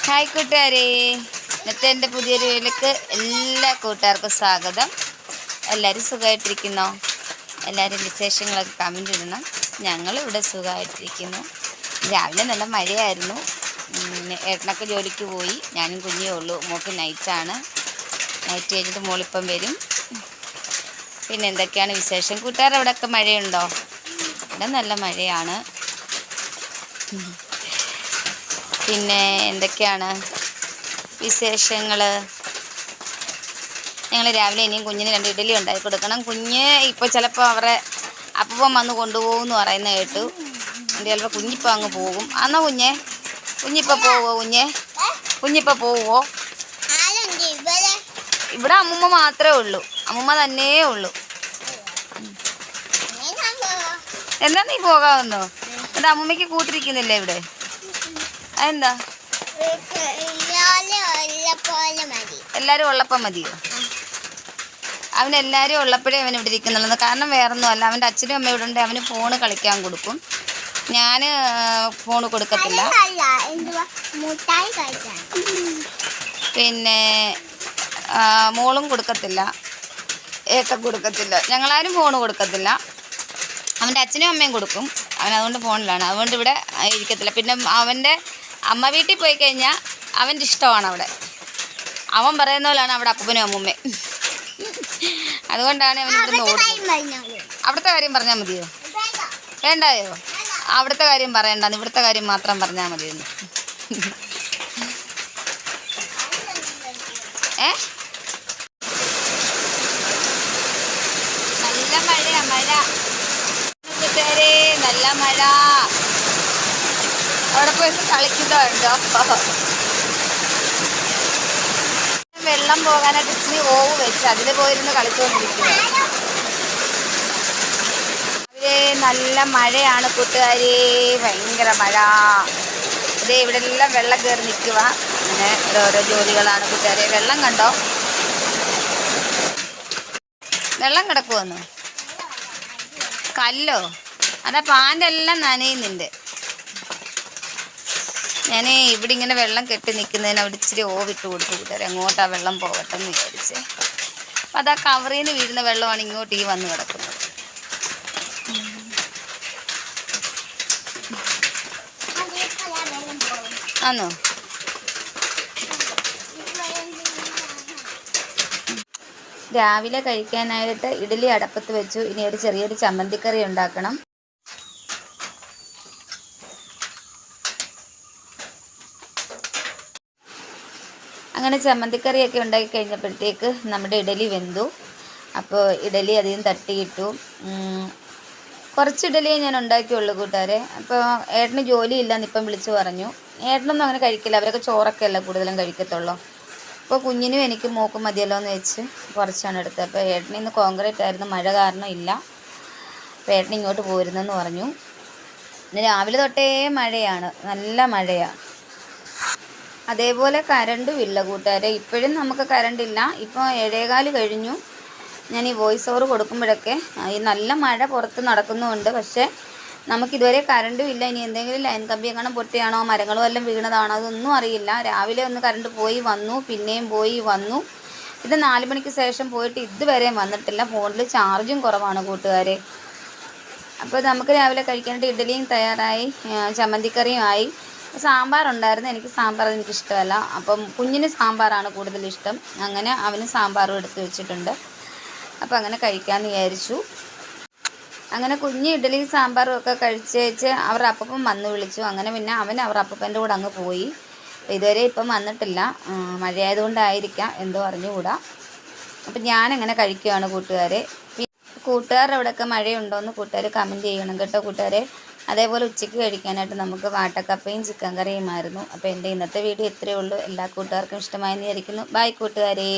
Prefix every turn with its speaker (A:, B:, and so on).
A: Hi കൂട്ടുകാരെ, ഇന്നത്തെ എൻ്റെ പുതിയൊരു വീഡിയോയിലേക്ക് എല്ലാ കൂട്ടുകാർക്കും സ്വാഗതം. എല്ലാവരും സുഖമായിട്ടിരിക്കുന്നോ? എല്ലാവരും വിശേഷങ്ങളൊക്കെ കമൻറ്റ് ഇടണം. ഞങ്ങളിവിടെ സുഖമായിട്ടിരിക്കുന്നു. രാവിലെ നല്ല മഴയായിരുന്നു. ഏട്ടനൊക്കെ ജോലിക്ക് പോയി, ഞാനും കുഞ്ഞേ ഉള്ളൂ. മോൾക്ക് നൈറ്റാണ്. നൈറ്റ് കഴിഞ്ഞിട്ട് മോളിപ്പം വരും. പിന്നെ എന്തൊക്കെയാണ് വിശേഷം കൂട്ടുകാർ? അവിടെയൊക്കെ മഴയുണ്ടോ? ഇവിടെ നല്ല മഴയാണ്. പിന്നെ എന്തൊക്കെയാണ് വിശേഷങ്ങൾ? ഞങ്ങൾ രാവിലെ ഇനിയും കുഞ്ഞിന് 2 ഇഡ്ഡലി ഉണ്ടാക്കി കൊടുക്കണം. കുഞ്ഞ് ഇപ്പോൾ ചിലപ്പോൾ അവരെ അപ്പം വന്ന് കൊണ്ടുപോകുമെന്ന് പറയുന്നത് കേട്ടു. എൻ്റെ ചിലപ്പോൾ കുഞ്ഞിപ്പോൾ അങ്ങ് പോകും. ആന്നോ കുഞ്ഞിപ്പോൾ പോവോ? കുഞ്ഞിപ്പോൾ പോവോ? ഇവിടെ അമ്മൂമ്മ മാത്രമേ ഉള്ളൂ. അമ്മൂമ്മ തന്നേ ഉള്ളൂ. എന്താ നീ പോകാമെന്നോ? എന്താ അമ്മൂമ്മയ്ക്ക് കൂട്ടിരിക്കുന്നില്ലേ ഇവിടെ? അതെന്താ? എല്ലാവരും ഉള്ളപ്പം മതിയോ? അവനെല്ലാവരും ഉള്ളപ്പോഴേ അവൻ ഇവിടെ ഇരിക്കുന്നുള്ളൂ. കാരണം വേറൊന്നും അല്ല, അവൻ്റെ അച്ഛനും അമ്മയും ഇവിടെ ഉണ്ട്. അവന് ഫോണ് കളിക്കാൻ കൊടുക്കും. ഞാൻ ഫോണ് കൊടുക്കത്തില്ല. പിന്നെ മോളും കൊടുക്കത്തില്ല, ഏട്ടൻ കൊടുക്കത്തില്ല. ഞങ്ങളാരും ഫോണ് കൊടുക്കത്തില്ല. അവൻ്റെ അച്ഛനും അമ്മയും കൊടുക്കും. അവനതുകൊണ്ട് ഫോണിലാണ്. അതുകൊണ്ട് ഇവിടെ ഇരിക്കത്തില്ല. പിന്നെ അവൻ്റെ അമ്മ വീട്ടിൽ പോയി കഴിഞ്ഞാൽ അവൻ്റെ ഇഷ്ടമാണ് അവിടെ. അവൻ പറയുന്ന പോലെയാണ് അവിടെ അപ്പനും അമ്മൂമ്മയും. അതുകൊണ്ടാണ് അവൻ ഇവിടുന്ന് ഓടുന്നത്. അവിടുത്തെ കാര്യം പറഞ്ഞാൽ മതിയോ? വേണ്ടായോ? അവിടുത്തെ കാര്യം പറയണ്ടെന്ന്, ഇവിടുത്തെ കാര്യം മാത്രം പറഞ്ഞാൽ മതിയെന്ന്. നല്ല മഴയാ, മഴ കൂട്ടുകാരെ, നല്ല മഴ. അവിടെ പോയി കളിക്കുന്നുണ്ടോ? വെള്ളം പോകാനായിട്ട് ഇച്ചിരി ഓവ് വെച്ച് അതിൽ പോയിരുന്ന് കളിച്ചുകൊണ്ടിരിക്കുക. അവര് നല്ല മഴയാണ് കൂട്ടുകാരി, ഭയങ്കര മഴ. ഇതേ ഇവിടെ എല്ലാം വെള്ളം കയറി നിൽക്കുക. അങ്ങനെ ഓരോരോ ജോലികളാണ് കൂട്ടുകാരെ. വെള്ളം കണ്ടോ? വെള്ളം കിടക്കുമെന്ന് കല്ലോ? അതാ പാൻ്റെല്ലാം നനയുന്നുണ്ട്. ഞാൻ ഇവിടെ ഇങ്ങനെ വെള്ളം കെട്ടി നിൽക്കുന്നതിന് അവിടെ ഇച്ചിരി ഓവിട്ട് കൊടുത്തു കൂട്ടുകാരെ. അങ്ങോട്ടാ വെള്ളം പോകട്ടെ എന്ന് വിചാരിച്ചേ. അപ്പം അതാ കവറിൽ നിന്ന് വീഴുന്ന വെള്ളമാണ് ഇങ്ങോട്ട് ഈ വന്ന് കിടക്കുന്നത്. ആന്നോ? രാവിലെ കഴിക്കാനായിട്ട് ഇഡ്ഡലി അടപ്പത്ത് വെച്ചു. ഇനി ഒരു ചെറിയൊരു ചമ്മന്തിക്കറി ഉണ്ടാക്കണം. അങ്ങനെ ചമ്മന്തിക്കറിയൊക്കെ ഉണ്ടാക്കി കഴിഞ്ഞപ്പോഴത്തേക്ക് നമ്മുടെ ഇഡലി വെന്തു. അപ്പോൾ ഇഡലി അധികം തട്ടിയിട്ടു. കുറച്ച് ഇഡലിയെ ഞാൻ ഉണ്ടാക്കിയുള്ളൂ കൂട്ടുകാരെ. അപ്പോൾ ഏട്ടന് ജോലിയില്ലെന്ന് ഇപ്പം വിളിച്ചു പറഞ്ഞു. ഏട്ടനൊന്നും അങ്ങനെ കഴിക്കില്ല, അവരൊക്കെ ചോറൊക്കെ അല്ല കൂടുതലും കഴിക്കത്തുള്ളൂ. അപ്പോൾ കുഞ്ഞിനും എനിക്കും മോക്കും മതിയല്ലോ എന്ന് വെച്ച് കുറച്ചാണ് എടുത്തത്. അപ്പോൾ ഏട്ടന് ഇന്ന് കോൺക്രീറ്റ് ആയിരുന്നു, മഴ കാരണം ഇല്ല. അപ്പോൾ ഏട്ടൻ ഇങ്ങോട്ട് പോരുന്നെന്ന് പറഞ്ഞു. ഇന്ന് രാവിലെ തൊട്ടേ മഴയാണ്, നല്ല മഴയാണ്. അതേപോലെ കരണ്ടും ഇല്ല കൂട്ടുകാരെ. ഇപ്പോഴും നമുക്ക് കരണ്ടില്ല. ഇപ്പോൾ 7:15 കഴിഞ്ഞു. ഞാൻ ഈ വോയിസ് ഓവർ കൊടുക്കുമ്പോഴൊക്കെ ഈ നല്ല മഴ പുറത്ത് നടക്കുന്നുമുണ്ട്. പക്ഷേ നമുക്കിതുവരെ കരണ്ടും ഇല്ല. ഇനി എന്തെങ്കിലും ലൈൻ കമ്പി എങ്ങനെ പൊട്ടിയാണോ, മരങ്ങളും എല്ലാം വീണതാണോ, അതൊന്നും അറിയില്ല. രാവിലെ ഒന്ന് കരണ്ട് പോയി വന്നു, പിന്നെയും പോയി വന്നു. ഇത് 4 മണിക്ക് ശേഷം പോയിട്ട് ഇതുവരെയും വന്നിട്ടില്ല. ഫോണിൽ ചാർജും കുറവാണ് കൂട്ടുകാരെ. അപ്പോൾ നമുക്ക് രാവിലെ കഴിക്കാനായിട്ട് ഇഡ്ഡലിയും തയ്യാറായി, ചമ്മന്തിക്കറിയും ആയി. സാമ്പാറുണ്ടായിരുന്നു. എനിക്ക് സാമ്പാർ എനിക്കിഷ്ടമല്ല. അപ്പം കുഞ്ഞിന് സാമ്പാറാണ് കൂടുതലിഷ്ടം. അങ്ങനെ അവന് സാമ്പാറും എടുത്ത് വെച്ചിട്ടുണ്ട്. അപ്പം അങ്ങനെ കഴിക്കാമെന്ന് വിചാരിച്ചു. അങ്ങനെ കുഞ്ഞ് ഇഡ്ഡലിയും സാമ്പാറും ഒക്കെ കഴിച്ചേച്ച് അവരുടെ അപ്പം വന്ന് വിളിച്ചു. അങ്ങനെ പിന്നെ അവൻ അവരുടെ അപ്പൻ്റെ കൂടെ അങ്ങ് പോയി. ഇതുവരെ ഇപ്പം വന്നിട്ടില്ല. മഴയായതുകൊണ്ടായിരിക്കാം, എന്തോ അറിഞ്ഞുകൂടാ. അപ്പം ഞാനങ്ങനെ കഴിക്കുകയാണ് കൂട്ടുകാരെ. കൂട്ടുകാരുടെ അവിടെയൊക്കെ മഴയുണ്ടോയെന്ന് കൂട്ടുകാർ കമൻറ്റ് ചെയ്യണം കേട്ടോ കൂട്ടുകാരെ. അതേപോലെ ഉച്ചയ്ക്ക് കഴിക്കാനായിട്ട് നമുക്ക് വാട്ടക്കപ്പയും ചിക്കൻ കറിയുമായിരുന്നു. അപ്പോൾ എൻ്റെ ഇന്നത്തെ വീഡിയോ ഇത്രയേ ഉള്ളൂ. എല്ലാ കൂട്ടുകാർക്കും ഇഷ്ടമായെന്ന് വിചാരിക്കുന്നു. ബൈ കൂട്ടുകാരേ.